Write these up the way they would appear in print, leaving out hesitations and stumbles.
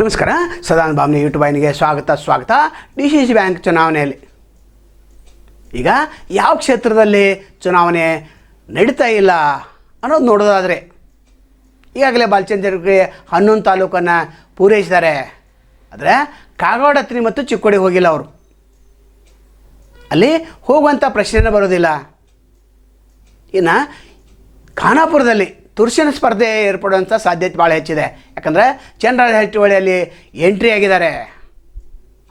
ನಮಸ್ಕಾರ. ಸದಾನಂದ ಬಾಮ್ನಿ ಯೂಟ್ಯೂಬ್ ವಾಹಿನಿಗೆ ಸ್ವಾಗತ. DCC ಬ್ಯಾಂಕ್ ಚುನಾವಣೆಯಲ್ಲಿ ಈಗ ಯಾವ ಕ್ಷೇತ್ರದಲ್ಲಿ ಚುನಾವಣೆ ನಡೀತಾ ಇಲ್ಲ ಅನ್ನೋದು ನೋಡೋದಾದರೆ ಈಗಾಗಲೇ ಬಾಲಚಂದ್ರಗೆ 11 ತಾಲೂಕನ್ನು ಪೂರೈಸಿದ್ದಾರೆ. ಆದರೆ ಕಾಗವಾಡ ಹತ್ರಿ ಮತ್ತು ಚಿಕ್ಕೋಡಿಗೆ ಹೋಗಿಲ್ಲ. ಅವರು ಅಲ್ಲಿ ಹೋಗುವಂಥ ಪ್ರಶ್ನೆನೇ ಬರೋದಿಲ್ಲ. ಇನ್ನು ಖಾನಾಪುರದಲ್ಲಿ ತುರ್ಸಿನ ಸ್ಪರ್ಧೆ ಏರ್ಪಡುವಂಥ ಸಾಧ್ಯತೆ ಭಾಳ ಹೆಚ್ಚಿದೆ. ಯಾಕಂದರೆ ಚನ್ನರಾಜಹಟ್ಟಿಹೊಳೆಯಲ್ಲಿ ಎಂಟ್ರಿ ಆಗಿದ್ದಾರೆ.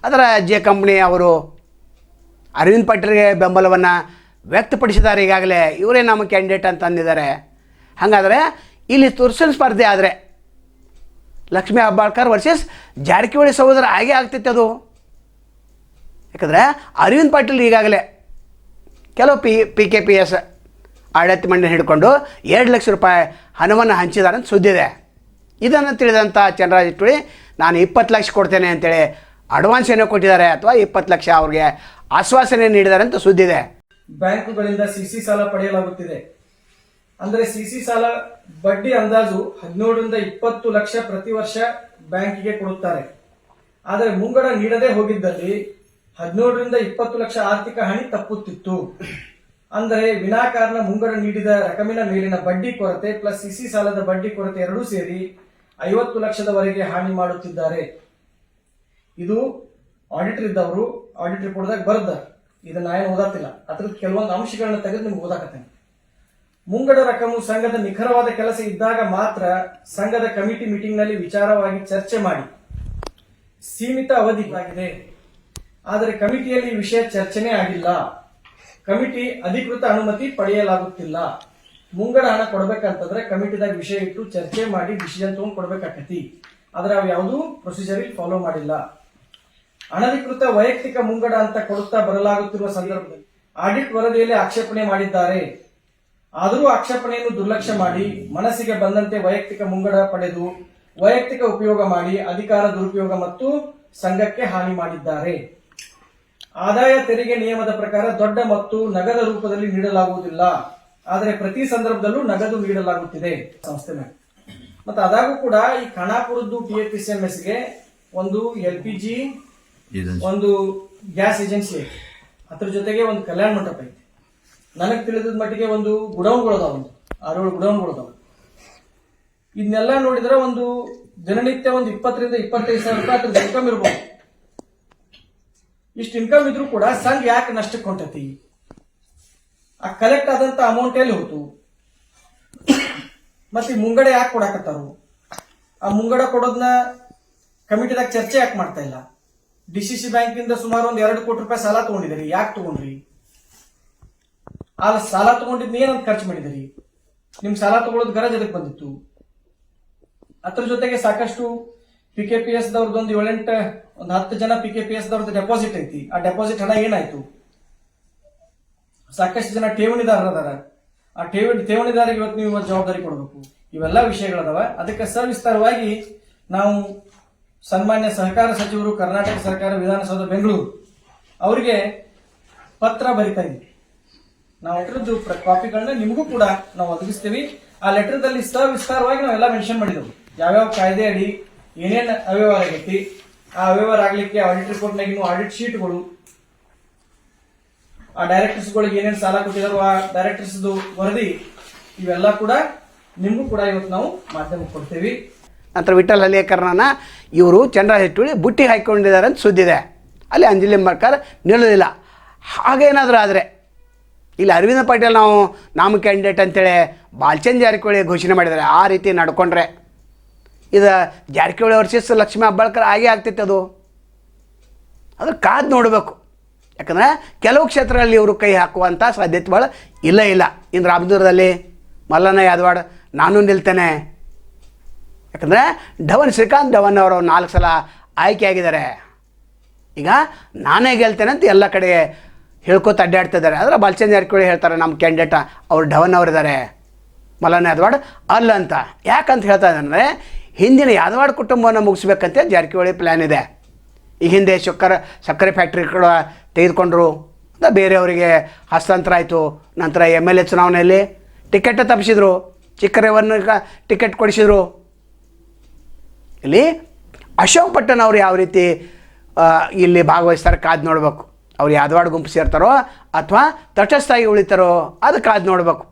ಅದರ ಜೆ ಕಂಪ್ನಿ ಅವರು ಅರವಿಂದ್ ಪಾಟೀಲ್ಗೆ ಬೆಂಬಲವನ್ನು ವ್ಯಕ್ತಪಡಿಸಿದ್ದಾರೆ. ಈಗಾಗಲೇ ಇವರೇ ನಮ್ಮ ಕ್ಯಾಂಡಿಡೇಟ್ ಅಂತ ಅಂದಿದ್ದಾರೆ. ಹಾಗಾದರೆ ಇಲ್ಲಿ ತುರ್ಸಿನ ಸ್ಪರ್ಧೆ ಆದರೆ ಲಕ್ಷ್ಮೀ ಹೆಬ್ಬಾಳ್ಕರ್ ವರ್ಸಸ್ ಜಾರಕಿಹೊಳಿ ಸಹೋದರ ಹಾಗೆ ಆಗ್ತಿತ್ತು ಅದು. ಯಾಕಂದರೆ ಅರವಿಂದ್ ಪಾಟೀಲ್ ಈಗಾಗಲೇ ಕೆಲವು PKPS ಆಡಳಿತ ಮಂಡಳಿ ಹಿಡ್ಕೊಂಡು 2 ಲಕ್ಷ ರೂಪಾಯಿ ಹಣವನ್ನು ಹಂಚಿದ್ದಾರೆ ಅಂತ ಸುದ್ದಿದೆ. ಇದನ್ನು ತಿಳಿದಂಥ ಚನ್ನರಾಜಹಟ್ಟಿಹೊಳಿ ನಾನು 20 ಲಕ್ಷ ಕೊಡ್ತೇನೆ ಅಂತೇಳಿ ಅಡ್ವಾನ್ಸ್ ಏನೋ ಕೊಟ್ಟಿದ್ದಾರೆ ಅಥವಾ 20 ಲಕ್ಷ ಅವ್ರಿಗೆ ಆಶ್ವಾಸನೆ ನೀಡಿದ್ದಾರೆ ಅಂತ ಸುದ್ದಿದೆ. ಬ್ಯಾಂಕುಗಳಿಂದ CC ಸಾಲ ಪಡೆಯಲಾಗುತ್ತಿದೆ. ಅಂದರೆ CC ಸಾಲ ಬಡ್ಡಿ ಅಂದಾಜು 17 ರಿಂದ 20 ಲಕ್ಷ ಪ್ರತಿ ವರ್ಷ ಬ್ಯಾಂಕಿಗೆ ಕೊಡುತ್ತಾರೆ. ಆದರೆ ಮುಂಗಡ ನೀಡದೆ ಹೋಗಿದ್ದಲ್ಲಿ 17 ರಿಂದ 20 ಲಕ್ಷ ಆರ್ಥಿಕ ಹಾನಿ ತಪ್ಪುತ್ತಿತ್ತು. ಅಂದರೆ ವಿನಾಕಾರಣ ಮುಂಗಡ ನೀಡಿದ ರಕಮಿನ ಮೇಲಿನ ಬಡ್ಡಿ ಕೊರತೆ ಪ್ಲಸ್ CC ಸಾಲದ ಬಡ್ಡಿ ಕೊರತೆ ಎರಡೂ ಸೇರಿ 50 ಲಕ್ಷದವರೆಗೆ ಹಾನಿ ಮಾಡುತ್ತಿದ್ದಾರೆ. ಇದು ಆಡಿಟರ್ ಇದ್ದವರು ಆಡಿಟ್ ರಿಪೋರ್ಟ್ದಾಗ ಬರೆದಾರೆ. ಇದನ್ನ ಏನು ಓದಾತಿಲ್ಲ, ಅದ್ರದ್ದು ಕೆಲವೊಂದು ಅಂಶಗಳನ್ನ ತೆಗೆದು ನಿಮ್ಗೆ ಓದಾಕತ್ತೇನೆ. ಮುಂಗಡ ರಕಮು ಸಂಘದ ನಿಖರವಾದ ಕೆಲಸ ಇದ್ದಾಗ ಮಾತ್ರ ಸಂಘದ ಕಮಿಟಿ ಮೀಟಿಂಗ್ ನಲ್ಲಿ ವಿಚಾರವಾಗಿ ಚರ್ಚೆ ಮಾಡಿ ಸೀಮಿತ ಅವಧಿಯಾಗಿದೆ. ಆದರೆ ಕಮಿಟಿಯಲ್ಲಿ ವಿಷಯ ಚರ್ಚೆನೇ ಆಗಿಲ್ಲ. ಕಮಿಟಿ ಅಧಿಕೃತ ಅನುಮತಿ ಪಡೆಯಲಾಗುತ್ತಿಲ್ಲ. ಮುಂಗಡ ಹಣ ಕೊಡ್ಬೇಕಂತಂದ್ರೆ ಕಮಿಟಿದಾಗ ವಿಷಯ ಇಟ್ಟು ಚರ್ಚೆ ಮಾಡಿ ಡಿಸಿಷನ್ ತಗೊಂಡು ಕೊಡ್ಬೇಕಾಕತಿ. ಆದ್ರೆ ಅವು ಯಾವುದೂ ಪ್ರೊಸೀಜರ್ ಫಾಲೋ ಮಾಡಿಲ್ಲ. ಅನಧಿಕೃತ ವೈಯಕ್ತಿಕ ಮುಂಗಡ ಅಂತ ಕೊಡುತ್ತಾ ಬರಲಾಗುತ್ತಿರುವ ಸಂದರ್ಭದಲ್ಲಿ ಆಡಿಟ್ ವರದಿಯಲ್ಲಿ ಆಕ್ಷೇಪಣೆ ಮಾಡಿದ್ದಾರೆ. ಆದರೂ ಆಕ್ಷೇಪಣೆಯನ್ನು ದುರ್ಲಕ್ಷ್ಯ ಮಾಡಿ ಮನಸ್ಸಿಗೆ ಬಂದಂತೆ ವೈಯಕ್ತಿಕ ಮುಂಗಡ ಪಡೆದು ವೈಯಕ್ತಿಕ ಉಪಯೋಗ ಮಾಡಿ ಅಧಿಕಾರ ದುರುಪಯೋಗ ಮತ್ತು ಸಂಘಕ್ಕೆ ಹಾನಿ ಮಾಡಿದ್ದಾರೆ. ಆದಾಯ ತೆರಿಗೆ ನಿಯಮದ ಪ್ರಕಾರ ದೊಡ್ಡ ಮತ್ತು ನಗದ ರೂಪದಲ್ಲಿ ನೀಡಲಾಗುವುದಿಲ್ಲ. ಆದರೆ ಪ್ರತಿ ಸಂದರ್ಭದಲ್ಲೂ ನಗದು ನೀಡಲಾಗುತ್ತಿದೆ ಸಂಸ್ಥೆ ಮೇಲೆ. ಮತ್ತೆ ಅದಾಗೂ ಕೂಡ ಈ ಖಾನಾಪುರದ್ದು PFCMSಗೆ ಒಂದು LPG ಒಂದು ಗ್ಯಾಸ್ ಏಜೆನ್ಸಿ ಐತಿ, ಅದ್ರ ಜೊತೆಗೆ ಒಂದು ಕಲ್ಯಾಣ ಮಂಟಪ ಐತಿ. ನನಗೆ ತಿಳಿದ ಮಟ್ಟಿಗೆ ಒಂದು ಗುಡೌನ್ಗಳದಾವ, ಒಂದು 6-7 ಗುಡೌನ್ಗಳದಾವ. ಇದನ್ನೆಲ್ಲ ನೋಡಿದ್ರೆ ಒಂದು ದಿನನಿತ್ಯ ಒಂದು 20 ರಿಂದ 25 ಸಾವಿರ ರೂಪಾಯಿ ಅದ್ರ ಇನ್ಕಮ್ ಇರ್ಬೋದು. ಇಷ್ಟು ಇನ್ಕಮ್ ಇದ್ರೂ ಕೂಡ ಸಂಘ ಯಾಕೆ ನಷ್ಟಕ್ಕೆ ಹೊಂಟತಿ? ಆ ಕಲೆಕ್ಟ್ ಆದಂತ ಅಮೌಂಟ್ ಎಲ್ಲಿ ಹೋತು? ಮತ್ತೆ ಮುಂಗಡ ಯಾಕೆ ಕೊಡಾಕತ್ತಾರು? ಆ ಮುಂಗಡ ಕೊಡೋದನ್ನ ಕಮಿಟಿದಾಗ ಚರ್ಚೆ ಯಾಕೆ ಮಾಡ್ತಾ ಇಲ್ಲ? DCC ಬ್ಯಾಂಕಿಂದ ಸುಮಾರು ಒಂದು 2 ಕೋಟಿ ರೂಪಾಯಿ ಸಾಲ ತಗೊಂಡಿದ್ದೀರಿ, ಯಾಕೆ ತಗೊಂಡ್ರಿ? ಆ ಸಾಲ ತಗೊಂಡಿದ್ನ ಏನಂತ ಖರ್ಚು ಮಾಡಿದಿರಿ? ನಿಮ್ ಸಾಲ ತಗೊಳ್ಳೋದು ಗರಜ್ ಅದಕ್ಕೆ ಬಂದಿತ್ತು. ಅದ್ರ ಜೊತೆಗೆ ಸಾಕಷ್ಟು PKPS ದವ್ರದ್ದೊಂದು 7-8 ಒಂದು 10 ಜನ PKPS ದವ್ರದ್ದು ಡೆಪಾಸಿಟ್ ಐತಿ. ಆ ಡೆಪಾಸಿಟ್ ಹಣ ಏನಾಯ್ತು? ಸಾಕಷ್ಟು ಜನ ಠೇವಣಿದಾರರದಾರ. ಆ ಠೇವಣಿದಾರಿಗೆ ಇವತ್ತು ನೀವು ಜವಾಬ್ದಾರಿ ಕೊಡಬೇಕು. ಇವೆಲ್ಲ ವಿಷಯಗಳದಾವ. ಅದಕ್ಕೆ ಸವಿಸ್ತಾರವಾಗಿ ನಾವು ಸನ್ಮಾನ್ಯ ಸಹಕಾರ ಸಚಿವರು, ಕರ್ನಾಟಕ ಸರ್ಕಾರ, ವಿಧಾನಸೌಧ ಬೆಂಗಳೂರು ಅವರಿಗೆ ಪತ್ರ ಬರಿತಾ ಇದ್ವಿ. ನಾವು ಲೆಟರ್ದು ಕಾಪಿಗಳನ್ನ ನಿಮಗೂ ಕೂಡ ನಾವು ಒದಗಿಸ್ತೀವಿ. ಆ ಲೆಟರ್ದಲ್ಲಿ ಸವಿಸ್ತಾರವಾಗಿ ನಾವೆಲ್ಲ ಮೆನ್ಷನ್ ಮಾಡಿದೆವು. ಯಾವ್ಯಾವ ಕಾಯ್ದೆ ಅಡಿ ಏನೇನು ಅವ್ಯವಹಾರ ಆಗೈತಿ, ಆ ಅವ್ಯವಹಾರ ಆಗ್ಲಿಕ್ಕೆ ಆಡಿಟ್ ರಿಪೋರ್ಟ್ ನಾಗ ಆಡಿಟ್ ಶೀಟ್ಗಳು, ಆ ಡೈರೆಕ್ಟರ್ಸ್ಗಳಿಗೆ ಏನೇನು ಸಾಲ ಕೊಟ್ಟಿದಾರೋ ಆ ಡೈರೆಕ್ಟರ್ಸ್ ವರದಿ, ಇವೆಲ್ಲ ಕೂಡ ನಿಮಗೂ ಕೂಡ ಇವತ್ತು ನಾವು ಮಾಧ್ಯಮಕ್ಕೆ ಕೊಡ್ತೀವಿ. ನಂತರ ವಿಠಲ್ ಹಲ್ಲೇಕರ್ನ ಇವರು ಚನ್ನರಾಜಹಟ್ಟಿಹೊಳಿ ಬುಟ್ಟಿಗೆ ಹಾಕಿಕೊಂಡಿದ್ದಾರೆ ಅಂತ ಸುದ್ದಿದೆ. ಅಲ್ಲಿ ಅಂಜಲಿ ಹೆಬ್ಬಾಳ್ಕರ್ ನಿಲ್ಲೋದಿಲ್ಲ. ಹಾಗೇನಾದರೂ ಆದರೆ ಇಲ್ಲಿ ಅರವಿಂದ್ ಪಾಟೀಲ್ ನಮ್ಮ ಕ್ಯಾಂಡಿಡೇಟ್ ಅಂತೇಳಿ ಬಾಲಚಂದ್ರ ಜಾರಕಿಹೊಳಿ ಘೋಷಣೆ ಮಾಡಿದ್ದಾರೆ. ಆ ರೀತಿ ನಡ್ಕೊಂಡ್ರೆ ಇದು ಜಾರಕಿಹೊಳಿ ವರ್ಸಸ್ ಲಕ್ಷ್ಮೀ ಹೆಬ್ಬಾಳ್ಕರ್ ಹಾಗೆ ಆಗ್ತೈತೆ. ಅದು ಕಾದು ನೋಡಬೇಕು. ಯಾಕಂದರೆ ಕೆಲವು ಕ್ಷೇತ್ರಗಳಲ್ಲಿ ಇವರು ಕೈ ಹಾಕುವಂಥ ಸಾಧ್ಯತೆಗಳು ಇಲ್ಲ. ಇನ್ನು ರಾಮದುರ್ಗದಲ್ಲಿ ಮಲ್ಲಣ್ಣ ಯಾದವಾಡ್ ನಾನು ನಿಲ್ತೇನೆ. ಯಾಕಂದರೆ ಶ್ರೀಕಾಂತ್ ಧವನ್ ಅವರು 4 ಸಲ ಆಯ್ಕೆ ಆಗಿದ್ದಾರೆ. ಈಗ ನಾನೇ ಗೆಲ್ತೇನೆ ಅಂತ ಎಲ್ಲ ಕಡೆ ಹೇಳ್ಕೊತ ಅಡ್ಡಾಡ್ತಿದ್ದಾರೆ. ಆದರೆ ಬಾಲಚಂದ್ರ ಜಾರಕಿಹೊಳಿ ಹೇಳ್ತಾರೆ ನಮ್ಮ ಕ್ಯಾಂಡಿಡೇಟ್ ಅವರು ಧವನ್ ಅವರಿದ್ದಾರೆ, ಮಲ್ಲಣ್ಣ ಯಾದವಾಡ್ ಅಲ್ಲ ಅಂತ. ಯಾಕಂತ ಹೇಳ್ತಾ ಇದ್ದಾರೆ ಅಂದರೆ ಹಿಂದಿನ ಯಾದವಾಡ್ ಕುಟುಂಬವನ್ನು ಮುಗಿಸ್ಬೇಕಂತ ಜಾರಕಿಹೊಳಿ ಪ್ಲ್ಯಾನ್ ಇದೆ. ಈ ಹಿಂದೆ ಸಕ್ಕರೆ ಫ್ಯಾಕ್ಟ್ರಿ ಕೂಡ ತೆಗೆದುಕೊಂಡ್ರು ಅಂತ ಬೇರೆಯವರಿಗೆ ಹಸ್ತಾಂತರ ಆಯಿತು. ನಂತರ MLA ಚುನಾವಣೆಯಲ್ಲಿ ಟಿಕೆಟ್ ತಪ್ಪಿಸಿದ್ರು, ಚಿಕ್ಕರೇವನ್ನ ಟಿಕೆಟ್ ಕೊಡಿಸಿದ್ರು. ಇಲ್ಲಿ ಅಶೋಕ್ ಪಟ್ಟಣ್ ಅವ್ರು ಯಾವ ರೀತಿ ಇಲ್ಲಿ ಭಾಗವಹಿಸ್ತಾರೆ ಕಾದು ನೋಡಬೇಕು. ಅವ್ರು ಯಾದವಾಡ ಗುಂಪು ಸೇರ್ತಾರೋ ಅಥವಾ ತಟಸ್ಥಾಗಿ ಉಳಿತಾರೋ ಅದು ಕಾದು ನೋಡಬೇಕು.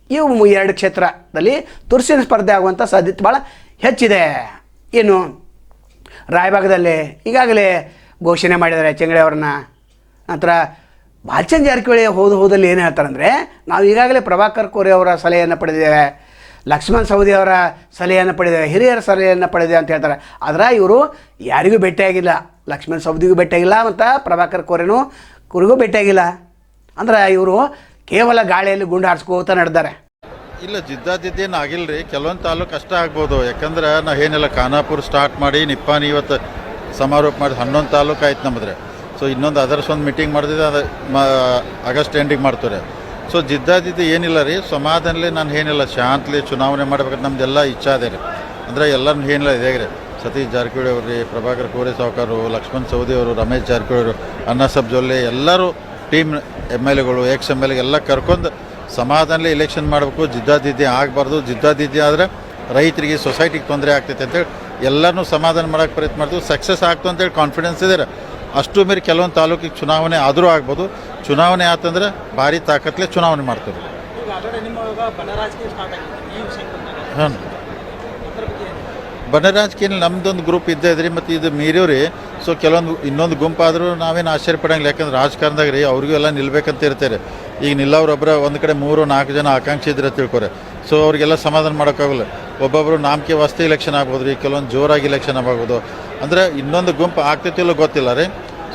ಇವು 2 ಕ್ಷೇತ್ರದಲ್ಲಿ ತುರ್ಸಿನ ಸ್ಪರ್ಧೆ ಆಗುವಂಥ ಸಾಧ್ಯತೆ ಭಾಳ ಹೆಚ್ಚಿದೆ. ಏನು ರಾಯಭಾಗದಲ್ಲಿ ಈಗಾಗಲೇ ಘೋಷಣೆ ಮಾಡಿದ್ದಾರೆ ಚೆಂಗಳೆ ಅವ್ರನ್ನ. ನಂತರ ಬಾಲಚಂದ್ರ ಜಾರಕಿಹೊಳಿ ಹೋದಲ್ಲಿ ಏನು ಹೇಳ್ತಾರಂದರೆ, ನಾವು ಈಗಾಗಲೇ ಪ್ರಭಾಕರ್ ಕೋರೆ ಅವರ ಸಲಹೆಯನ್ನು ಪಡೆದಿದ್ದೇವೆ, ಲಕ್ಷ್ಮಣ್ ಸವದಿ ಅವರ ಸಲಹೆಯನ್ನು ಪಡೆದಿದ್ದೇವೆ, ಹಿರಿಯರ ಸಲಹೆಯನ್ನು ಪಡೆದಿದೆ ಅಂತ ಹೇಳ್ತಾರೆ. ಆದರೆ ಇವರು ಯಾರಿಗೂ ಭೇಟಿಯಾಗಿಲ್ಲ, ಲಕ್ಷ್ಮಣ್ ಸವದಿಗೂ ಭೇಟಿಯಾಗಿಲ್ಲ ಮತ್ತು ಪ್ರಭಾಕರ್ ಕೋರೆಗೂ ಭೇಟಿಯಾಗಿಲ್ಲ. ಅಂದ್ರೆ ಇವರು ಕೇವಲ ಗಾಳಿಯಲ್ಲಿ ಗುಂಡು ಹಾರಿಸ್ಕೋತ ನಡೆದಾರೆ. ಇಲ್ಲ, ಜಿದ್ದಾಜಿದ್ದೇನು ಆಗಿಲ್ಲ ರೀ. ಕೆಲವೊಂದು ತಾಲೂಕು ಕಷ್ಟ ಆಗ್ಬೋದು. ಯಾಕಂದ್ರೆ ನಾವು ಏನಿಲ್ಲ, ಖಾನಾಪುರ ಸ್ಟಾರ್ಟ್ ಮಾಡಿ ನಿಪ್ಪಾನಿ ಇವತ್ತು ಸಮಾರೋಪ ಮಾಡಿ 11 ತಾಲೂಕು ಆಯ್ತು ನಮ್ಮದ್ರೆ. ಸೊ ಇನ್ನೊಂದು ಅದರ್ಸ್ ಒಂದು ಮೀಟಿಂಗ್ ಮಾಡಿದ್ರೆ ಅದು ಆಗಸ್ಟ್ ಎಂಡಿಗೆ ಮಾಡ್ತಾರೆ. ಸೊ ಜಿದ್ದಾಜಿದ್ದು ಏನಿಲ್ಲ ರೀ, ಸಮಾಧಾನಲಿ ನಾನು ಏನಿಲ್ಲ ಶಾಂತಲಿ ಚುನಾವಣೆ ಮಾಡ್ಬೇಕಂತ ನಮ್ದೆಲ್ಲ ಇಚ್ಛಾ ಅದೇ ರೀ. ಅಂದರೆ ಎಲ್ಲರೂ ಏನಿಲ್ಲ ಇದೇ ರೀ, ಸತೀಶ್ ಜಾರಕಿಹೊಳಿ ಅವರು ರೀ, ಪ್ರಭಾಕರ್ ಕೋರೆ ಸಾವ್ಕಾರು, ಲಕ್ಷ್ಮಣ್ ಸವದಿ ಅವರು, ರಮೇಶ್ ಜಾರಕಿಹೊಳಿ ಅವರು, ಅಣ್ಣಾಸಾಬ್ ಜೊಲ್ಲೆ ಎಲ್ಲರೂ ಟೀಮ್ MLAಗಳು XMLA ಎಲ್ಲ ಕರ್ಕೊಂಡು ಸಮಾಧಾನಲಿ ಎಲೆಕ್ಷನ್ ಮಾಡಬೇಕು. ಜಿದ್ದಾಜಿದ್ದಿ ಆಗಬಾರ್ದು. ಜಿದ್ದಾಜಿದ್ದಿ ಆದರೆ ರೈತರಿಗೆ ಸೊಸೈಟಿಗೆ ತೊಂದರೆ ಆಗ್ತೈತೆ ಅಂತೇಳಿ ಎಲ್ಲರೂ ಸಮಾಧಾನ ಮಾಡೋಕ್ಕೆ ಪ್ರಯತ್ನ ಮಾಡ್ತೀವಿ. ಸಕ್ಸಸ್ ಆಗ್ತು ಅಂತೇಳಿ ಕಾನ್ಫಿಡೆನ್ಸ್ ಇದೆ. ಅಷ್ಟು ಮೀರಿ ಕೆಲವೊಂದು ತಾಲೂಕಿಗೆ ಚುನಾವಣೆ ಆದರೂ ಆಗ್ಬೋದು. ಚುನಾವಣೆ ಆತಂದ್ರೆ ಭಾರಿ ತಾಕತ್ಲೆ ಚುನಾವಣೆ ಮಾಡ್ತೀವಿ. ಹಾಂ, ಬಣ ರಾಜಕೀಯ ನಮ್ದೊಂದು ಗ್ರೂಪ್ ಇದ್ದೇ ಇದ್ರಿ, ಮತ್ತು ಇದು ಮೀರಿವ್ರಿ. ಸೊ ಕೆಲವೊಂದು ಇನ್ನೊಂದು ಗುಂಪಾದರೂ ನಾವೇನು ಆಶ್ಚರ್ಯ ಪಡಂಗಿಲ್ಲ. ಯಾಕಂದ್ರೆ ರಾಜಕಾರಣದಾಗ ರೀ ಅವ್ರಿಗೂ ಎಲ್ಲ ನಿಲ್ಬೇಕಂತ ಇರ್ತಾರೆ. ಈಗ ನಿಲ್ಲವ್ರೊಬ್ಬರ ಒಂದು ಕಡೆ 3-4 ಜನ ಆಕಾಂಕ್ಷಿ ಇದ್ರೆ ತಿಳ್ಕೊರೆ. ಸೊ ಅವ್ರಿಗೆಲ್ಲ ಸಮಾಧಾನ ಮಾಡೋಕ್ಕಾಗಲ್ಲ. ಒಬ್ಬೊಬ್ಬರು ನಾಮಕೆ ವಾಸ್ತೆ ಇಲೆಕ್ಷನ್ ಆಗ್ಬೋದು ರೀ, ಕೆಲವೊಂದು ಜೋರಾಗಿ ಇಲೆಕ್ಷನ್ ಆಗ್ಬೋದು. ಅಂದರೆ ಇನ್ನೊಂದು ಗುಂಪು ಆಗ್ತೈತಿಲ್ಲೋ ಗೊತ್ತಿಲ್ಲ ರೀ.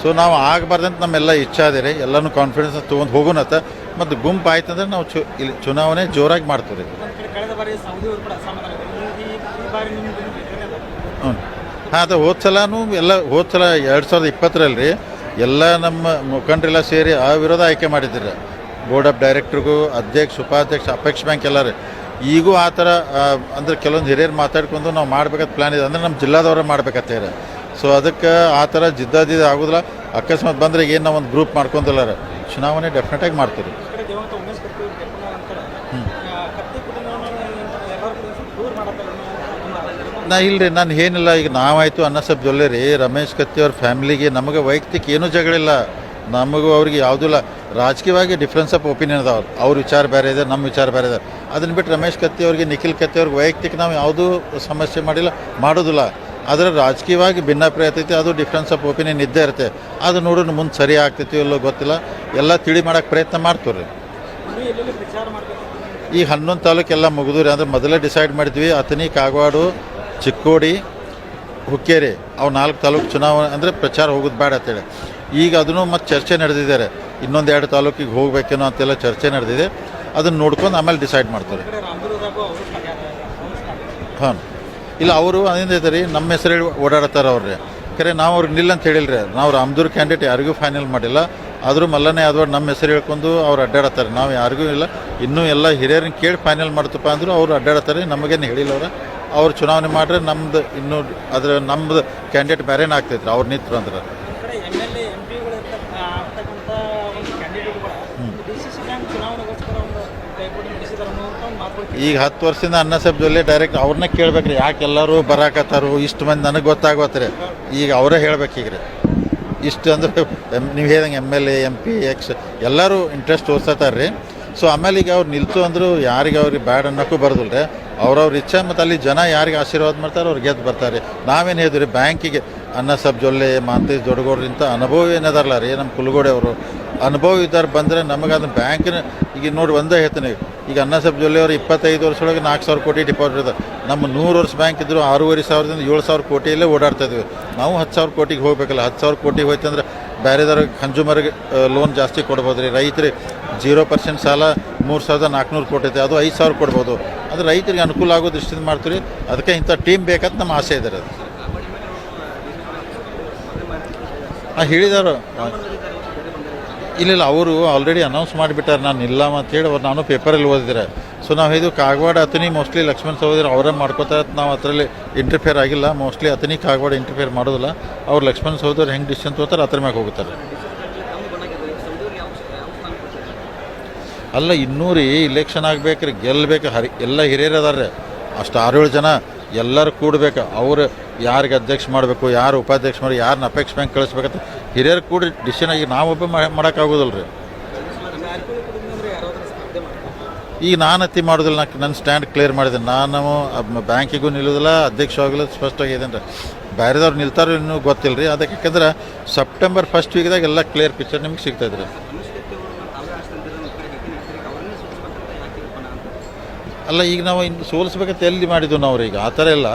ಸೊ ನಾವು ಆಗಬಾರ್ದಂತ ನಮ್ಮೆಲ್ಲ ಇಚ್ಛಾ ಇದೆ ರೀ. ಎಲ್ಲನೂ ಕಾನ್ಫಿಡೆನ್ಸ್ ತೊಗೊಂಡು ಹೋಗೋಣತ್ತ. ಮತ್ತು ಗುಂಪು ಆಯ್ತಂದ್ರೆ ನಾವು ಇಲ್ಲಿ ಚುನಾವಣೆ ಜೋರಾಗಿ ಮಾಡ್ತೀವಿ ರೀ. ಹ್ಞೂ, ಹಾಂ, ಅದು ಹೋದ್ಸಲನೂ ಎಲ್ಲ ಹೋದ್ಸಲ 2020ರಲ್ಲಿ ಎಲ್ಲ ನಮ್ಮ ಮುಖಂಡರೆಲ್ಲ ಸೇರಿ ಅವಿರೋಧ ಆಯ್ಕೆ ಮಾಡಿದ್ದೀರಿ. ಬೋರ್ಡ್ ಆಫ್ ಡೈರೆಕ್ಟ್ರಿಗೂ, ಅಧ್ಯಕ್ಷ, ಉಪಾಧ್ಯಕ್ಷ, ಅಪೇಕ್ಷ ಬ್ಯಾಂಕ್ ಎಲ್ಲರೂ. ಈಗೂ ಆ ಥರ ಅಂದರೆ ಕೆಲವೊಂದು ಹಿರಿಯರು ಮಾತಾಡ್ಕೊಂಡು ನಾವು ಮಾಡ್ಬೇಕಂತ ಪ್ಲ್ಯಾನ್ ಇದೆ. ಅಂದರೆ ನಮ್ಮ ಜಿಲ್ಲಾದವ್ರೆ ಮಾಡ್ಬೇಕತ್ತೇರ. ಸೊ ಅದಕ್ಕೆ ಆ ಥರ ಜಿದ್ದಾಜಿದ್ದು ಆಗೋದಿಲ್ಲ. ಅಕಸ್ಮಾತ್ ಬಂದರೆ ಏನು ನಾವು ಒಂದು ಗ್ರೂಪ್ ಮಾಡ್ಕೊಂತಲ್ಲ, ಚುನಾವಣೆ ಡೆಫಿನೆಟಾಗಿ ಮಾಡ್ತೀವಿ. ನಾ ಇಲ್ಲರಿ, ನಾನು ಏನಿಲ್ಲ. ಈಗ ನಾವಾಯಿತು ಅಣ್ಣಾಸಾಬ್ ಜೊಲ್ಲೆ ರೀ, ರಮೇಶ್ ಕತ್ತಿ ಅವ್ರ ಫ್ಯಾಮಿಲಿಗೆ ನಮಗೆ ವೈಯಕ್ತಿಕ ಏನೂ ಜಗಳಿಲ್ಲ. ನಮಗೂ ಅವ್ರಿಗೆ ಯಾವುದೂ ಇಲ್ಲ. ರಾಜಕೀಯವಾಗಿ ಡಿಫ್ರೆನ್ಸ್ ಆಫ್ ಒಪಿನಿಯನ್ ಅದಾವೆ. ಅವ್ರ ವಿಚಾರ ಬೇರೆ ಇದೆ, ನಮ್ಮ ವಿಚಾರ ಬೇರೆ ಇದೆ. ಅದನ್ನು ಬಿಟ್ಟು ರಮೇಶ್ ಕತ್ತಿ ಅವ್ರಿಗೆ, ನಿಖಿಲ್ ಕತ್ತಿ ಅವ್ರಿಗೆ ವೈಯಕ್ತಿಕ ನಾವು ಯಾವುದೂ ಸಮಸ್ಯೆ ಮಾಡಿಲ್ಲ, ಮಾಡೋದಿಲ್ಲ. ಆದರೆ ರಾಜಕೀಯವಾಗಿ ಭಿನ್ನಾಭಿಪ್ರಾಯ ಆಗ್ತೈತಿ, ಅದು ಡಿಫ್ರೆನ್ಸ್ ಆಫ್ ಒಪಿನಿಯನ್ ಇದ್ದೇ ಇರುತ್ತೆ. ಅದು ನೋಡೋಣ ಮುಂದೆ ಸರಿ ಆಗ್ತೈತಿ ಇಲ್ಲೋ ಗೊತ್ತಿಲ್ಲ. ಎಲ್ಲ ತಿಳಿ ಮಾಡೋಕ್ಕೆ ಪ್ರಯತ್ನ ಮಾಡ್ತೀವಿ ರೀ. ಈಗ 11 ತಾಲೂಕೆಲ್ಲ ಮುಗಿದು ರೀ. ಅಂದರೆ ಮೊದಲೇ ಡಿಸೈಡ್ ಮಾಡಿದ್ವಿ, ಅಥಣಿ, ಕಾಗವಾಡ, ಚಿಕ್ಕೋಡಿ, ಹುಕ್ಕೇರಿ ಅವು 4 ತಾಲೂಕು ಚುನಾವಣೆ ಅಂದರೆ ಪ್ರಚಾರ ಹೋಗೋದು ಬೇಡ ಅಂತೇಳಿ. ಈಗ ಅದನ್ನು ಮತ್ತೆ ಚರ್ಚೆ ನಡೆದಿದ್ದಾರೆ. ಇನ್ನೊಂದು 2 ತಾಲೂಕಿಗೆ ಹೋಗ್ಬೇಕೇನೋ ಅಂತೆಲ್ಲ ಚರ್ಚೆ ನಡೆದಿದೆ. ಅದನ್ನು ನೋಡ್ಕೊಂಡು ಆಮೇಲೆ ಡಿಸೈಡ್ ಮಾಡ್ತಾರೆ. ಹಾಂ, ಇಲ್ಲ, ಅವರು ಅದಿಂದ ಇದ್ದಾರೆ ರೀ, ನಮ್ಮ ಹೆಸರು ಹೇಳಿ ಓಡಾಡ್ತಾರೆ ಅವ್ರಿ. ಖರೆ ನಾವು ಅವ್ರಿಗೆ ನಿಲ್ಲ ಅಂತ ಹೇಳಿಲ್ರಿ. ನಾವು ರಾಮದುರ್ಗ ಕ್ಯಾಂಡಿಡೇಟ್ ಯಾರಿಗೂ ಫೈನಲ್ ಮಾಡಿಲ್ಲ. ಆದರೂ ಮಲ್ಲನೇ ಯಾದವಾಡ ನಮ್ಮ ಹೆಸರು ಹೇಳ್ಕೊಂಡು ಅವ್ರು ಅಡ್ಡಾಡತ್ತಾರೆ. ನಾವು ಯಾರಿಗೂ ಇಲ್ಲ. ಇನ್ನೂ ಎಲ್ಲ ಹಿರಿಯರನ್ನ ಕೇಳಿ ಫೈನಲ್ ಮಾಡ್ತಪ್ಪ ಅಂದರೂ ಅವ್ರು ಅಡ್ಡಾಡತ್ತಾರೆ. ನಮಗೇನು ಹೇಳಿಲ್ಲ ಅವ್ರು ಚುನಾವಣೆ ಮಾಡ್ರೆ ನಮ್ದು ಇನ್ನೂ ಅದ್ರ ನಮ್ಮದು ಕ್ಯಾಂಡಿಡೇಟ್ ಬೇರೆನೇ ಆಗ್ತೈತ್ರಿ ಅವ್ರು ನಿಂತರು ಅಂದ್ರೆ. ಈಗ 10 ವರ್ಷದಿಂದ ಅಣ್ಣಾಸಾಬ್ ಜೊಲ್ಲೆ ಡೈರೆಕ್ಟ್ ಅವ್ರನ್ನ ಕೇಳ್ಬೇಕ್ರಿ, ಯಾಕೆ ಎಲ್ಲರೂ ಬರಾಕತ್ತಾರು ಇಷ್ಟು ಮಂದಿ ನನಗೆ ಗೊತ್ತಾಗೋತ್ರಿ. ಈಗ ಅವರೇ ಹೇಳ್ಬೇಕು ಈಗ ರೀ. ಇಷ್ಟು ಅಂದ್ರೆ ನೀವು ಹೇಳ್ದಂಗೆ MLA, MP, X ಎಲ್ಲರೂ ಇಂಟ್ರೆಸ್ಟ್ ತೋರ್ಸತ್ತಾರ ರೀ. ಸೊ ಆಮೇಲೆ ಈಗ ಅವ್ರು ನಿಲ್ತು ಅಂದರು ಯಾರಿಗೆ ಅವ್ರಿಗೆ ಬ್ಯಾಡ್ ಅನ್ನೋಕ್ಕೂ ಬರೋದಿಲ್ಲ ರೀ. ಅವ್ರವ್ರ ಇಚ್ಛೆ. ಮತ್ತು ಅಲ್ಲಿ ಜನ ಯಾರಿಗೆ ಆಶೀರ್ವಾದ ಮಾಡ್ತಾರೆ ಅವ್ರು ಗೆದ್ದು ಬರ್ತಾರೆ. ನಾವೇನು ಹೇಳಿದ್ರಿ, ಬ್ಯಾಂಕಿಗೆ ಅಣ್ಣಾಸಾಬ್ ಜೊಲ್ಲೆ, ಮಾಂತೇಶ್ ದೊಡ್ಡಗೌಡ್ರಿಂತ ಅನುಭವ ಏನದಾರಲ್ಲ ರೀ, ನಮ್ಮ ಕುಲಗೋಡೆ ಅವರು ಅನುಭವ ಇದ್ದಾರೆ. ಬಂದರೆ ನಮಗೆ ಅದನ್ನ ಬ್ಯಾಂಕಿನ ಈಗ ನೋಡಿ ಒಂದೇ ಹೇಳ್ತೀನಿ. ಈಗ ಅಣ್ಣಾಸಾಬ್ ಜೊಲ್ಲೆ ಅವರು 25 ವರ್ಷದೊಳಗೆ 4,000 ಕೋಟಿ ಡಿಪಾಸಿಟ್ ಇದ್ದಾರೆ. ನಮ್ಮ 100 ವರ್ಷ ಬ್ಯಾಂಕ್ ಇದ್ದರು 6,500ದಿಂದ 7,000 ಕೋಟಿಯಲ್ಲೇ ಓಡಾಡ್ತಾ ಇದ್ವಿ. ನಾವು 10,000 ಕೋಟಿಗೆ ಹೋಗಬೇಕಲ್ಲ. 10,000 ಕೋಟಿಗೆ ಹೋಯ್ತಂದ್ರೆ ಬೇರೆದವ್ರಿಗೆ ಕನ್ಸ್ಯೂಮರ್ಗೆ ಲೋನ್ ಜಾಸ್ತಿ ಕೊಡ್ಬೋದು ರೀ. ರೈತರಿಗೆ 0% ಸಾಲ 3,400 ಕೋಟಿ ಐತೆ, ಅದು 5,000 ಕೊಡ್ಬೋದು. ಅದು ರೈತರಿಗೆ ಅನುಕೂಲ ಆಗೋ ದೃಷ್ಟಿಯಿಂದ ಮಾಡ್ತೀವಿ. ಅದಕ್ಕೆ ಇಂಥ ಟೀಮ್ ಬೇಕಂತ ನಮ್ಮ ಆಸೆ ಇದೆ. ಅದು ಹೇಳಿದಾರು. ಇಲ್ಲ, ಅವರು ಆಲ್ರೆಡಿ ಅನೌನ್ಸ್ ಮಾಡಿಬಿಟ್ಟಾರೆ ನಾನು ಇಲ್ಲ ಅಂತೇಳಿ. ಅವ್ರು ನಾನು ಪೇಪರಲ್ಲಿ ಓದಿದ್ರೆ. ಸೊ ನಾವು ಇದು ಕಾಗವಾಡ, ಅಥಣಿ ಮೋಸ್ಟ್ಲಿ ಲಕ್ಷ್ಮಣ್ ಸಹೋದರ ಅವರೇ ಮಾಡ್ಕೋತಾರೆ. ನಾವು ಅದರಲ್ಲಿ ಇಂಟರ್ಫಿಯರ್ ಆಗಿಲ್ಲ. ಮೋಸ್ಟ್ಲಿ ಅಥಣಿ, ಕಾಗವಾಡ ಇಂಟರ್ಫಿಯರ್ ಮಾಡೋದಿಲ್ಲ. ಅವ್ರು ಲಕ್ಷ್ಮಣ್ ಸಹೋದರ ಹೆಂಗೆ ಡಿಸಿಷನ್ ತೊಗೋತಾರೆ ಅದ್ರ ಮ್ಯಾಗೆ ಹೋಗ್ತಾರೆ. ಅಲ್ಲ, ಇನ್ನೂ ರೀ ಇಲೆಕ್ಷನ್ ಆಗ್ಬೇಕ್ರಿ, ಗೆಲ್ಲಬೇಕು. ಎಲ್ಲ ಹಿರಿಯರು ಅದಾರೆ. ಅಷ್ಟು 6-7 ಜನ ಎಲ್ಲರೂ ಕೂಡಬೇಕು. ಅವರು ಯಾರಿಗೆ ಅಧ್ಯಕ್ಷ ಮಾಡಬೇಕು, ಯಾರು ಉಪಾಧ್ಯಕ್ಷ ಮಾಡಿ, ಯಾರನ್ನ ಅಪೇಕ್ಷ ಬ್ಯಾಂಕ್ ಕಳಿಸ್ಬೇಕಂತ ಹಿರಿಯರು ಕೂಡಿ ಡಿಸಿಷನ್ ಆಗಿ ನಾವೊಬ್ಬ ಮಾಡೋಕ್ಕಾಗೋದಿಲ್ಲ ರೀ. ಈಗ ನಾನು ಅತಿ ಮಾಡೋದಿಲ್ಲ, ನನ್ನ ಸ್ಟ್ಯಾಂಡ್ ಕ್ಲಿಯರ್ ಮಾಡಿದೆ. ನಾನು ಬ್ಯಾಂಕಿಗೂ ನಿಲ್ಲೋದಿಲ್ಲ, ಅಧ್ಯಕ್ಷ ಆಗೋಲ್ಲ, ಸ್ಪಷ್ಟವಾಗಿದೆ ರೀ. ಬೇರೆದವ್ರು ನಿಲ್ತಾರೋ ಇನ್ನೂ ಗೊತ್ತಿಲ್ಲ ರೀ. ಅದಕ್ಕೆ ಯಾಕಂದ್ರೆ ಸೆಪ್ಟೆಂಬರ್ ಫಸ್ಟ್ ವೀಕ್ದಾಗ ಎಲ್ಲ ಕ್ಲಿಯರ್ ಪಿಕ್ಚರ್ ನಿಮ್ಗೆ ಸಿಗ್ತಾಯಿದೆ ರೀ. ಅಲ್ಲ, ಈಗ ನಾವು ಇನ್ನು ಸೋಲಿಸ್ಬೇಕಂತ ಎಲ್ಲಿ ಮಾಡಿದ್ದು ನಾವು ರೀ. ಈಗ ಆ ಥರ ಎಲ್ಲ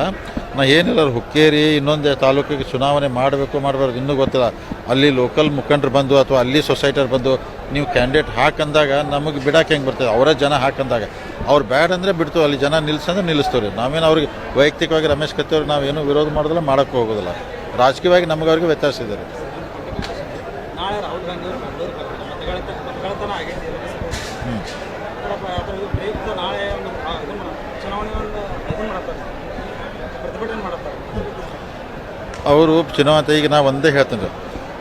ಏನಿಲ್ಲ, ಹುಕ್ಕೇರಿ ಇನ್ನೊಂದು ತಾಲೂಕಿಗೆ ಚುನಾವಣೆ ಮಾಡಬಾರ್ದು ಇನ್ನೂ ಗೊತ್ತಿಲ್ಲ. ಅಲ್ಲಿ ಲೋಕಲ್ ಮುಖಂಡರು ಬಂದು ಅಥವಾ ಅಲ್ಲಿ ಸೊಸೈಟಿಯವ್ರು ಬಂದು ನೀವು ಕ್ಯಾಂಡಿಡೇಟ್ ಹಾಕಂದಾಗ ನಮಗೆ ಬಿಡೋಕೆ ಹೆಂಗೆ ಬರ್ತದೆ, ಅವರೇ ಜನ ಹಾಕಂದಾಗ ಅವ್ರು ಬ್ಯಾಡ್ ಅಂದರೆ ಬಿಡ್ತು, ಅಲ್ಲಿ ಜನ ನಿಲ್ಸಂದ್ರೆ ನಿಲ್ಲಿಸ್ತೀವಿ ರೀ. ನಾವೇನು ಅವ್ರಿಗೆ ವೈಯಕ್ತಿಕವಾಗಿ ರಮೇಶ್ ಕತ್ತಿಯವ್ರಿಗೆ ನಾವೇನು ವಿರೋಧ ಮಾಡೋದಿಲ್ಲ, ಮಾಡೋಕ್ಕೆ ಹೋಗೋದಿಲ್ಲ. ರಾಜಕೀಯವಾಗಿ ನಮಗೆ ಅವ್ರಿಗೆ ವ್ಯತ್ಯಾಸ ಇದೆ ರೀ. ಅವರು ಚುನಾವಣೆ ಈಗ ನಾವು ಒಂದೇ ಹೇಳ್ತೀನಿ ರೀ,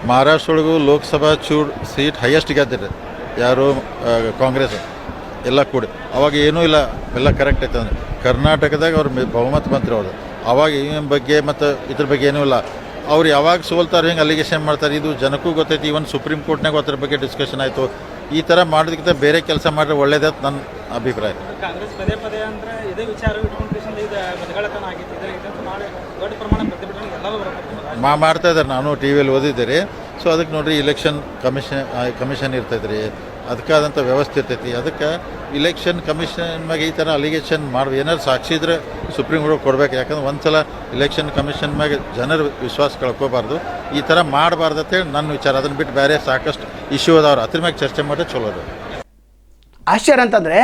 ಮಹಾರಾಷ್ಟ್ರ ಒಳಗೂ ಲೋಕಸಭಾ ಸೀಟ್ ಹೈಯೆಸ್ಟ್ ಗೆದ್ದಿರಿ ಯಾರು ಕಾಂಗ್ರೆಸ್ ಎಲ್ಲ ಕೂಡಿ. ಅವಾಗ ಏನೂ ಇಲ್ಲ, ಎಲ್ಲ ಕರೆಕ್ಟ್ ಐತೆ ಅಂದರೆ ಕರ್ನಾಟಕದಾಗ ಅವ್ರ ಬಹುಮತ ಮಂತ್ರಿ ಅವ್ರದ್ದು. ಅವಾಗ ಈ ಬಗ್ಗೆ ಮತ್ತು ಇದ್ರ ಬಗ್ಗೆ ಏನೂ ಇಲ್ಲ. ಅವ್ರು ಯಾವಾಗ ಸೋಲ್ತಾರೆ ಹಿಂಗೆ ಅಲಿಗೇಷನ್ ಮಾಡ್ತಾರೆ, ಇದು ಜನಕ್ಕೂ ಗೊತ್ತೈತಿ. ಈವನ್ ಸುಪ್ರೀಂ ಕೋರ್ಟ್ನಾಗ ಅದ್ರ ಬಗ್ಗೆ ಡಿಸ್ಕಷನ್ ಆಯಿತು. ಈ ಥರ ಮಾಡೋದಕ್ಕಿಂತ ಬೇರೆ ಕೆಲಸ ಮಾಡಿದ್ರೆ ಒಳ್ಳೇದಂತ ನನ್ನ ಅಭಿಪ್ರಾಯ. ಕಾಂಗ್ರೆಸ್ ಪದೇ ಪದೇ ಅಂದರೆ ಇದೇ ವಿಚಾರ ಇಟ್ಕೊಂಡು ಬದಲಾವಣೆ ಆಗಿತ್ತು. ನಾಳೆ ದೊಡ್ಡ ಪ್ರಮಾಣ ಪ್ರತಿಭಟನೆ ಎಲ್ಲರೂ ಮಾಡ್ತಾ ಇದ್ದಾರೆ. ನಾನು ಟಿ ವಿಯಲ್ಲಿ ಓದಿದ್ದೆ. ಸೊ ಅದಕ್ಕೆ ನೋಡಿರಿ, ಇಲೆಕ್ಷನ್ ಕಮಿಷನ್ ಇರ್ತೈತೆ ರೀ, ಅದಕ್ಕಾದಂಥ ವ್ಯವಸ್ಥೆ ಇರ್ತೈತಿ. ಅದಕ್ಕೆ ಇಲೆಕ್ಷನ್ ಕಮಿಷನ್ ಮ್ಯಾಗೆ ಈ ಥರ ಅಲಿಗೇಷನ್ ಏನಾದ್ರು ಸಾಕ್ಷಿ ಇದ್ರೆ ಸುಪ್ರೀಂ ಕೋರ್ಟ್ ಕೊಡ್ಬೇಕು. ಯಾಕಂದ್ರೆ ಒಂದು ಸಲ ಇಲೆಕ್ಷನ್ ಕಮಿಷನ್ ಮ್ಯಾಗೆ ಜನರ ವಿಶ್ವಾಸ ಕಳ್ಕೊಬಾರ್ದು, ಈ ಥರ ಮಾಡಬಾರ್ದು ಅಂತೇಳಿ ನನ್ನ ವಿಚಾರ. ಅದನ್ನು ಬಿಟ್ಟು ಬೇರೆ ಸಾಕಷ್ಟು ಇಶ್ಯೂ ಅದಾವ್ರು, ಅದ್ರ ಮ್ಯಾಗೆ ಚರ್ಚೆ ಮಾಡಿದ್ರೆ ಚಲೋ ಅದು. ಆಶ್ಚರ್ಯ ಅಂತಂದರೆ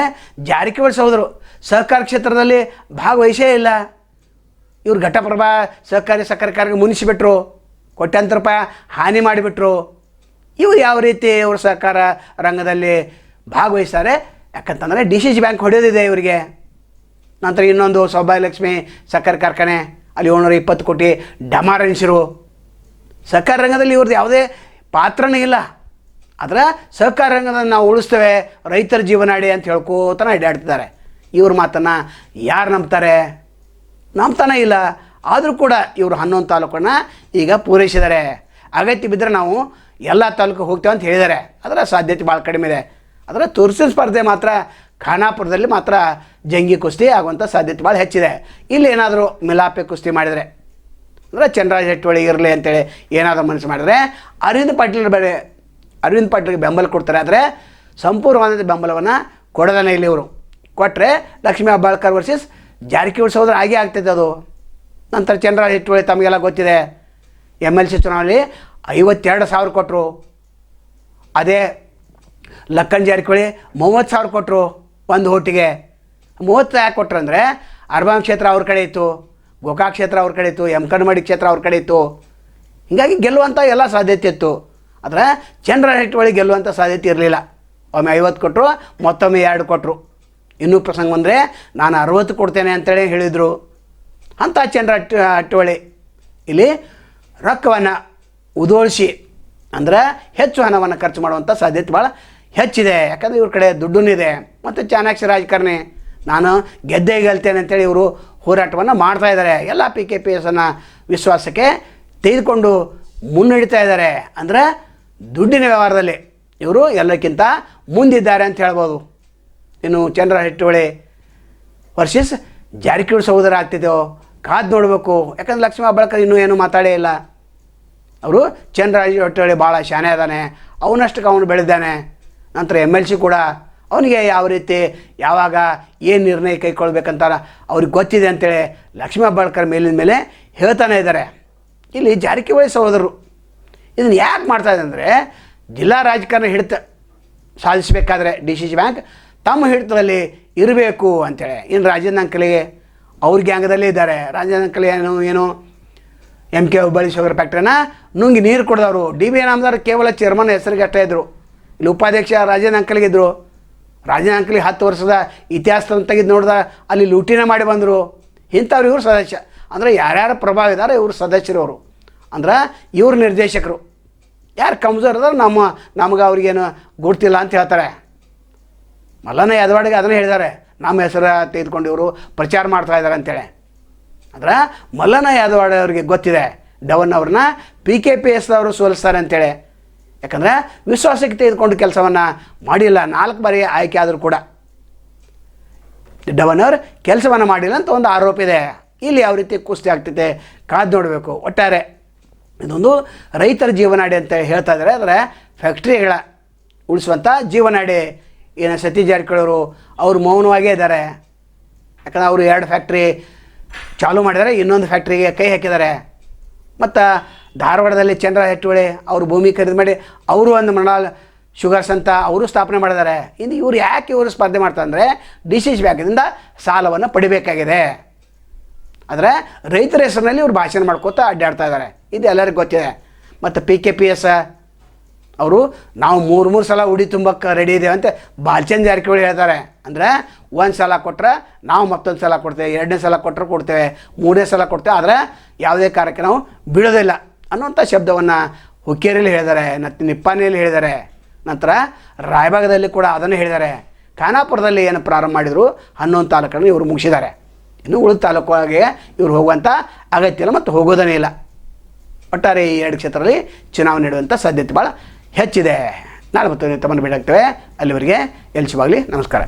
ಜಾರಕಿಹೊಳಿ ಸಹೋದರು ಸಹಕಾರ ಕ್ಷೇತ್ರದಲ್ಲಿ ಭಾಗವಹಿಸೇ ಇಲ್ಲ. ಇವ್ರು ಘಟಪ್ರಭಾ ಸಹಕಾರಿ ಸಕ್ಕರೆ ಕಾರ್ಖಾನೆ ಮುನಿಸಿಬಿಟ್ರು, ಕೋಟ್ಯಾಂತರ ರೂಪಾಯಿ ಹಾನಿ ಮಾಡಿಬಿಟ್ರು. ಇವ್ರು ಯಾವ ರೀತಿ ಇವರು ಸಹಕಾರ ರಂಗದಲ್ಲಿ ಭಾಗವಹಿಸ್ತಾರೆ? ಯಾಕಂತಂದರೆ DCC ಬ್ಯಾಂಕ್ ಹೊಡೆಯೋದಿದೆ ಇವರಿಗೆ. ನಂತರ ಇನ್ನೊಂದು ಸೌಭಾಗ್ಯಲಕ್ಷ್ಮಿ ಸಕ್ಕರೆ ಕಾರ್ಖಾನೆ, ಅಲ್ಲಿ 720 ಕೋಟಿ ಡಮಾರ್ ಎಣಿಸಿರು. ಸಹಕಾರ ರಂಗದಲ್ಲಿ ಇವ್ರದ್ದು ಯಾವುದೇ ಪಾತ್ರನೇ ಇಲ್ಲ. ಆದರೆ ಸಹಕಾರ ರಂಗದಲ್ಲಿ ನಾವು ಉಳಿಸ್ತೇವೆ, ರೈತರ ಜೀವನಾಡಿ ಅಂತ ಹೇಳ್ಕೋತಾನೆ ಅಡ್ಡಾಡ್ತಿದ್ದಾರೆ. ಇವ್ರ ಮಾತನ್ನು ಯಾರು ನಂಬ್ತಾರೆ? ನಂಬ್ತಾನೆ ಇಲ್ಲ. ಆದರೂ ಕೂಡ ಇವರು 11 ತಾಲೂಕನ್ನು ಈಗ ಪೂರೈಸಿದ್ದಾರೆ. ಅಗತ್ಯ ಬಿದ್ದರೆ ನಾವು ಎಲ್ಲ ತಾಲೂಕು ಹೋಗ್ತೇವೆ ಅಂತ ಹೇಳಿದ್ದಾರೆ. ಅದರ ಸಾಧ್ಯತೆ ಭಾಳ ಕಡಿಮೆ ಇದೆ. ಅದರ ತುರ್ಸಿನ ಸ್ಪರ್ಧೆ ಮಾತ್ರ ಖಾನಾಪುರದಲ್ಲಿ ಮಾತ್ರ ಜಂಗಿ ಕುಸ್ತಿ ಆಗುವಂಥ ಸಾಧ್ಯತೆ ಭಾಳ ಹೆಚ್ಚಿದೆ. ಇಲ್ಲಿ ಏನಾದರೂ ಮಿಲಾಪೆ ಕುಸ್ತಿ ಮಾಡಿದರೆ, ಅಂದರೆ ಚಂದ್ರರಾಜ್ ಹೆಟ್ಟೋಳಿ ಇರಲಿ ಅಂತೇಳಿ ಏನಾದರೂ ಮನಸ್ಸು ಮಾಡಿದರೆ ಅರವಿಂದ್ ಪಾಟೀಲ್ಗೆ ಬೆಂಬಲ ಕೊಡ್ತಾರೆ. ಆದರೆ ಸಂಪೂರ್ಣವಾದ ಬೆಂಬಲವನ್ನು ಕೊಡೋದನ್ನೇ ಇಲ್ಲಿ ಇವರು ಕೊಟ್ಟರೆ ಲಕ್ಷ್ಮೀ ಹೆಬ್ಬಾಳ್ಕರ್ ವರ್ಸಸ್ ಜಾರಕಿಹೊಳಿ ಸಹೋದರ ಆಗೇ ಆಗ್ತೈತೆ ಅದು. ನಂತರ ಚಂದ್ರರಾಜ್ ಹೆಟ್ಟೋಳಿ ತಮಗೆಲ್ಲ ಗೊತ್ತಿದೆ, MLC ಚುನಾವಣೆಯಲ್ಲಿ 52,000 ಕೊಟ್ಟರು. ಅದೇ ಲಕ್ಕನ್ ಜಾರಕಿಹೊಳಿ 30,000 ಕೊಟ್ಟರು ಒಂದು ಓಟಿಗೆ. 30 ಯಾಕೆ ಕೊಟ್ಟರು ಅಂದರೆ ಅರ್ಬಾನ್ ಕ್ಷೇತ್ರ ಅವ್ರ ಕಡೆ ಇತ್ತು, ಗೋಕಾಕ್ ಕ್ಷೇತ್ರ ಅವ್ರ ಕಡೆ ಇತ್ತು, ಯಮಕನಮಡಿ ಕ್ಷೇತ್ರ ಅವ್ರ ಕಡೆ ಇತ್ತು. ಹೀಗಾಗಿ ಗೆಲ್ಲುವಂಥ ಎಲ್ಲ ಸಾಧ್ಯತೆ ಇತ್ತು. ಆದರೆ ಚಂದ್ರರಾಜ್ ಹೆಟ್ಟೋಳಿ ಗೆಲ್ಲುವಂಥ ಸಾಧ್ಯತೆ ಇರಲಿಲ್ಲ. ಒಮ್ಮೆ 50 ಕೊಟ್ಟರು, ಮತ್ತೊಮ್ಮೆ 2 ಕೊಟ್ಟರು. ಇನ್ನೂ ಪ್ರಸಂಗ ಬಂದರೆ ನಾನು 60 ಕೊಡ್ತೇನೆ ಅಂತೇಳಿ ಹೇಳಿದರು. ಅಂಥ ಚಂದ್ರರಾಜ್ ಹೆಟ್ಟೋಳಿ ಇಲ್ಲಿ ರೊಕ್ಕವನ್ನು ಉದೋಳಿಸಿ, ಅಂದರೆ ಹೆಚ್ಚು ಹಣವನ್ನು ಖರ್ಚು ಮಾಡುವಂಥ ಸಾಧ್ಯತೆ ಭಾಳ ಹೆಚ್ಚಿದೆ. ಯಾಕಂದರೆ ಇವ್ರ ಕಡೆ ದುಡ್ಡೂ ಇದೆ ಮತ್ತು ಚಾಣಾಕ್ಷ ರಾಜಕಾರಣಿ, ನಾನು ಗೆದ್ದೇ ಗೆಲ್ತೇನೆ ಅಂತೇಳಿ ಇವರು ಹೋರಾಟವನ್ನು ಮಾಡ್ತಾಯಿದ್ದಾರೆ. ಎಲ್ಲ PKPSನ ವಿಶ್ವಾಸಕ್ಕೆ ತೆಗೆದುಕೊಂಡು ಮುನ್ನಡೀತಾ ಇದ್ದಾರೆ. ಅಂದರೆ ದುಡ್ಡಿನ ವ್ಯವಹಾರದಲ್ಲಿ ಇವರು ಎಲ್ಲಕ್ಕಿಂತ ಮುಂದಿದ್ದಾರೆ ಅಂತ ಹೇಳ್ಬೋದು. ಇನ್ನು ಚಂದ್ರರಾಜ್ ಹೆಟ್ಟೋಳಿ ವರ್ಸಸ್ ಜಾರಕಿಹೊಳಿ ಸಹೋದರ ಆಗ್ತಿದ್ದೆವು ಕಾದು ನೋಡಬೇಕು. ಯಾಕಂದ್ರೆ ಲಕ್ಷ್ಮೀ ಹೆಬ್ಬಾಳ್ಕರ್ ಇನ್ನೂ ಏನೂ ಮಾತಾಡೇ ಇಲ್ಲ. ಅವರು ಚಂದ್ರರಾಜ್ ಹೆಟ್ಟೋಳಿ ಭಾಳ ಶಾನೆ ಅದಾನೆ, ಅವನಷ್ಟಕ್ಕೆ ಅವನು ಬೆಳೆದಾನೆ. ನಂತರ MLC ಕೂಡ ಅವನಿಗೆ ಯಾವ ರೀತಿ ಯಾವಾಗ ಏನು ನಿರ್ಣಯ ಕೈಗೊಳ್ಬೇಕಂತ ಅವ್ರಿಗೆ ಗೊತ್ತಿದೆ ಅಂತೇಳಿ ಲಕ್ಷ್ಮೀ ಹೆಬ್ಬಾಳ್ಕರ್ ಮೇಲಿನ ಮೇಲೆ ಹೇಳ್ತಾನೆ ಇದ್ದಾರೆ. ಇಲ್ಲಿ ಜಾರಕಿಹೊಳಿ ಸಹೋದರರು ಇದನ್ನು ಯಾಕೆ ಮಾಡ್ತಾಯಿದೆ ಅಂದರೆ, ಜಿಲ್ಲಾ ರಾಜಕಾರಣ ಹಿಡಿತ ಸಾಧಿಸಬೇಕಾದ್ರೆ DCC ಬ್ಯಾಂಕ್ ತಮ್ಮ ಹಿಡಿತದಲ್ಲಿ ಇರಬೇಕು ಅಂಥೇಳಿ. ಇನ್ನು ರಾಜೇಂದ್ರ ಅಂಕಲಿಗೆ ಅವ್ರ ಗ್ಯಾಂಗದಲ್ಲೇ ಇದ್ದಾರೆ. ರಾಜೇಂದ್ರ ಅಂಕಲಿ ಏನು MK ಹುಬ್ಬಳ್ಳಿ ಶುಗರ್ ಫ್ಯಾಕ್ಟ್ರಿನ ನುಂಗಿ ನೀರು ಕೊಡಿದವರು. DB ಇನಾಮದಾರ್ ಕೇವಲ ಚೇರ್ಮನ್ ಹೆಸರಿಗೆ ಅಷ್ಟೇ ಇದ್ದರು. ಇಲ್ಲಿ ಉಪಾಧ್ಯಕ್ಷ ರಾಜೇಂದ್ರ ಅಂಕಲಿಗಿದ್ದರು. ರಾಜೇಂದ್ರ ಅಂಕಲಿ 10 ವರ್ಷದ ಇತಿಹಾಸವನ್ನು ತೆಗೆದು ನೋಡಿದ ಅಲ್ಲಿ ಲೂಟಿನ ಮಾಡಿ ಬಂದರು. ಇಂಥವ್ರು ಇವರು ಸದಸ್ಯ. ಅಂದರೆ ಯಾರ್ಯಾರು ಪ್ರಭಾವ ಇದ್ದಾರೆ ಇವರು ಸದಸ್ಯರು. ಅವರು ಅಂದ್ರೆ ಇವ್ರು ನಿರ್ದೇಶಕರು. ಯಾರು ಕಮ್ಜೋರ್ ಇದ್ದಾರೆ ನಮಗೆ ಅವ್ರಿಗೇನು ಗುರ್ತಿಲ್ಲ ಅಂತ ಹೇಳ್ತಾರೆ. ಮಲ್ಲಣ್ಣ ಯದವಾಡಿಗೆ ಅದನ್ನೇ ಹೇಳಿದ್ದಾರೆ, ನಮ್ಮ ಹೆಸರು ತೆಗೆದುಕೊಂಡು ಇವರು ಪ್ರಚಾರ ಮಾಡ್ತಾಯಿದ್ದಾರೆ ಅಂತೇಳಿ. ಆದರೆ ಮಲ್ಲಣ್ಣ ಯಾದವ್ ಅವರಿಗೆ ಗೊತ್ತಿದೆ ಡವನ್ ಅವ್ರನ್ನ PKPS ಅವರು ಸೋಲಿಸ್ತಾರೆ ಅಂತೇಳಿ. ಯಾಕಂದರೆ ವಿಶ್ವಾಸಕ್ಕೆ ತೆಗೆದುಕೊಂಡು ಕೆಲಸವನ್ನು ಮಾಡಿಲ್ಲ, 4 ಬಾರಿ ಆಯ್ಕೆ ಆದರೂ ಕೂಡ ಡವನ್ ಅವರು ಕೆಲಸವನ್ನು ಮಾಡಿಲ್ಲ ಅಂತ ಒಂದು ಆರೋಪ ಇದೆ. ಇಲ್ಲಿ ಯಾವ ರೀತಿ ಕುಸ್ತಿ ಆಗ್ತೈತೆ ಕಾದು ನೋಡಬೇಕು. ಒಟ್ಟಾರೆ ಇದೊಂದು ರೈತರ ಜೀವನಾಡಿ ಅಂತ ಹೇಳ್ತಾ ಇದ್ದಾರೆ. ಆದರೆ ಫ್ಯಾಕ್ಟ್ರಿಗಳ ಉಳಿಸುವಂಥ ಜೀವನಾಡಿ ಏನು ಸತೀಶ್ ಜಾರಕಿಹೊಳಿ ಅವರು ಮೌನವಾಗೇ ಇದ್ದಾರೆ. ಯಾಕಂದರೆ ಅವರು 2 ಫ್ಯಾಕ್ಟ್ರಿ ಚಾಲೂ ಮಾಡಿದ್ದಾರೆ, ಇನ್ನೊಂದು ಫ್ಯಾಕ್ಟ್ರಿಗೆ ಕೈ ಹಾಕಿದ್ದಾರೆ. ಮತ್ತು ಧಾರವಾಡದಲ್ಲಿ ಚಂದ್ರ ಹೆಟ್ಟುವಳಿ ಅವರು ಭೂಮಿ ಖರೀದಿ ಮಾಡಿ ಅವರು ಒಂದು ಮಂಡಲ್ ಶುಗರ್ಸ್ ಅಂತ ಅವರು ಸ್ಥಾಪನೆ ಮಾಡಿದ್ದಾರೆ. ಇನ್ನು ಇವರು ಯಾಕೆ ಇವರು ಸ್ಪರ್ಧೆ ಮಾಡ್ತಾರೆ ಅಂದರೆ DCC ಬ್ಯಾಂಕಿನಿಂದ ಸಾಲವನ್ನು ಪಡಿಬೇಕಾಗಿದೆ. ಆದರೆ ರೈತರ ಹೆಸರಿನಲ್ಲಿ ಇವರು ಭಾಷಣ ಮಾಡ್ಕೋತಾ ಅಡ್ಡಾಡ್ತಾ ಇದ್ದಾರೆ. ಇದು ಎಲ್ಲರಿಗೂ ಗೊತ್ತಿದೆ. ಮತ್ತು PKPS ಅವರು ನಾವು 3 ಸಲ ಉಡಿ ತುಂಬಕ್ಕೆ ರೆಡಿ ಇದ್ದೇವೆ ಅಂತ ಬಾಲಚಂದ್ರ ಜಾರಕಿಹೊಳಿ ಹೇಳ್ತಾರೆ. ಅಂದರೆ 1 ಸಲ ಕೊಟ್ಟರೆ ನಾವು ಮತ್ತೊಂದು ಸಲ ಕೊಡ್ತೇವೆ, 2ನೇ ಸಲ ಕೊಟ್ಟರೆ ಕೊಡ್ತೇವೆ, 3ನೇ ಸಲ ಕೊಡ್ತೇವೆ, ಆದರೆ ಯಾವುದೇ ಕಾರ್ಯಕ್ಕೆ ನಾವು ಬಿಡೋದಿಲ್ಲ ಅನ್ನುವಂಥ ಶಬ್ದವನ್ನು ಹುಕ್ಕೇರಿಯಲ್ಲಿ ಹೇಳಿದ್ದಾರೆ, ನಿಪ್ಪಾಣಿಯಲ್ಲಿ ಹೇಳಿದ್ದಾರೆ. ನಂತರ ರಾಯಬಾಗದಲ್ಲಿ ಕೂಡ ಅದನ್ನು ಹೇಳಿದ್ದಾರೆ. ಖಾನಾಪುರದಲ್ಲಿ ಏನು ಪ್ರಾರಂಭ ಮಾಡಿದರು 11 ತಾಲೂಕನ್ನು ಇವರು ಮುಗಿಸಿದ್ದಾರೆ. ಇನ್ನು ಉಳಿದ ತಾಲೂಕಿಗೆ ಇವರು ಹೋಗುವಂಥ ಅಗತ್ಯ ಇಲ್ಲ ಮತ್ತು ಹೋಗೋದೇ ಇಲ್ಲ. ಒಟ್ಟಾರೆ ಈ 2 ಕ್ಷೇತ್ರದಲ್ಲಿ ಚುನಾವಣೆ ನಡೆಯುವಂಥ ಸಾಧ್ಯತೆ ಭಾಳ ಹೆಚ್ಚಿದೆ. ನಾಳೆ ಮತ್ತು ತಮ್ಮನ್ನು ಭೇಟಿಯಾಗ್ತೇವೆ. ಅಲ್ಲಿವರೆಗೆ ಎಲ್ಸಿವಾಗಲಿ. ನಮಸ್ಕಾರ.